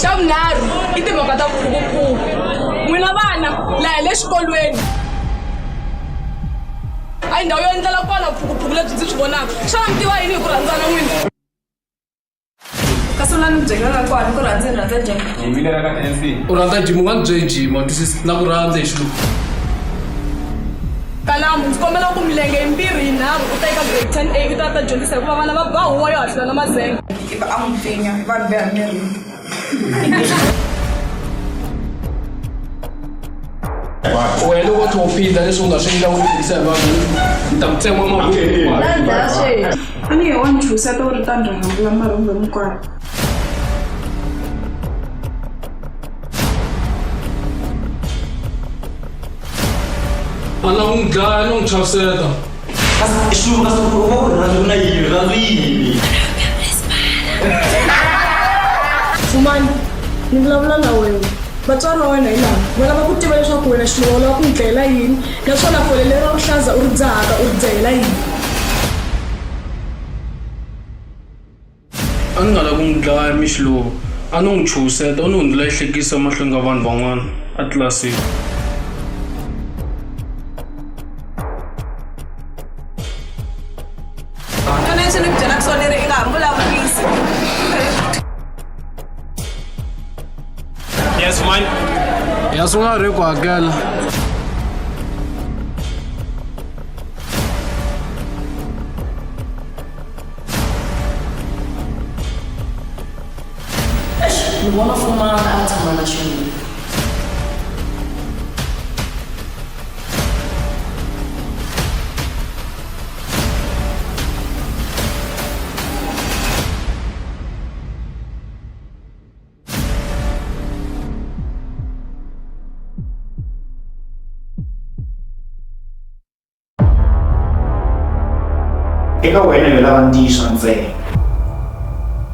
Xavunharhu I timhaka ta vukhukhu. N'wina vana laha hi le xikolweni. A hi ndhawu yo endlela kona vuphukuphuku lebyi ndzi swi vonaka. Xana mi tiva yini hi ku rhandzana n'wina? Kasi u la ni byelaka kwani ku rhandza njhani? Hi vile ra ka NC. U rhandza jima u nga ni byeli jima twisisi na ku rhandza hi xilungu. Kalamu ndzi kombela ku milenge yimbirhi yinharhu u ta eka grade 10A u ta dyondzisa hikuva vana va ba huwa yo hahlula na mazenga. A n'wi pfinya vanhu va mirini. Wena loko u phinda leswi u nga swi endla u tirhisa hi vanhu ni ta ku tsema mavoko. A ni wa ni chuhiseta u ri ta ndyangu ya marhumbu hinkwayo. A na n'wi dlaya no n'wi chaviseta. Fumani ni vulavula na wena. Vatswari wa wena hi laha va lava ku tiva leswaku wena xilo u lava ku n'wi dlayela yini naswona fole lero rihlaza u ri dzahaka u ri dzahela yini. A ni nga lavi ku n'wi dlaya mixilo a no n'wi chuhiseta u no ndzi lahlekisa mahlweni ka vanhu van'wana atlilasini. Kana leswi ni ku byelaka swona leri I nga ha vulavurisi. Yes, man. Ya swi nga ri ku hakela. Ni vona Fumana a tshama na xin'we. Eka wena yo lava ntiyiso ntsena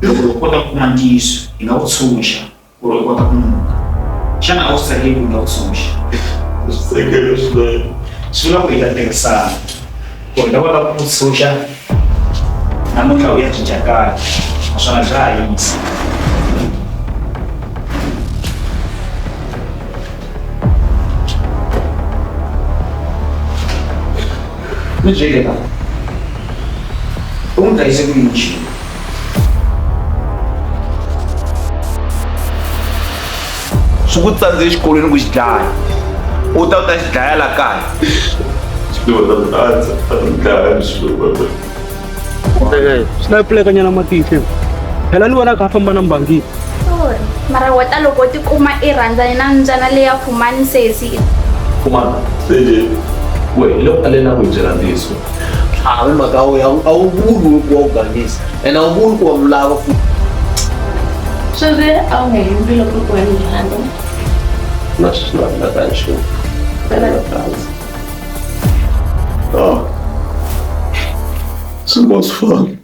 loko u kota ku kuma ntiyiso hi nga ku tshunxa ku ri u kota ku muka xana a wu swi tsakeli ku nga ku tshunxa swi tsakela swinene swi vula ku hi ta tirhisana ku hi ta kota ku ku tshunxa namuntlha u ya cinca kahle naswona bya hanyisa mi byele ka u n'wi dlayise ku yini xilo swi ku tsandzeka exikolweni ku xi dlaya u ta xi dlaya la kaya xilo ta tandza a ni dlaya xilo swi na pfulekanyana matihlo phela ni vona kha famba na mbangini mara weta loko ti kuma I rhandzani na mbyana leya Fumani sesi kuma se we loko ale na ku byela ntiyiso a mi mhaka a wu vuli ku wa ku gangisa ene a wu vuli ku wa mi lava futhi Sweswi a wu nga yimbi loko ku wena hi rhandza. na swi na na ta nchumu Phela yo rhandza. swi was fun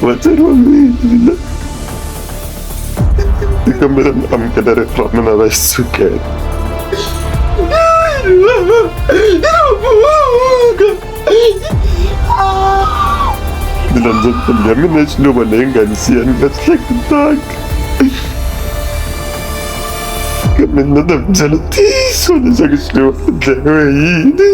vatswari va mina I kombela mi amukela rifu ra mina ra xisukela ni landza mbilu ya mina ya xilova leyi nga ni siya ni nga swi hleketanga kambe ni na ta mi byela ntiyiso leswaku xilova xi dlayiwe hi yini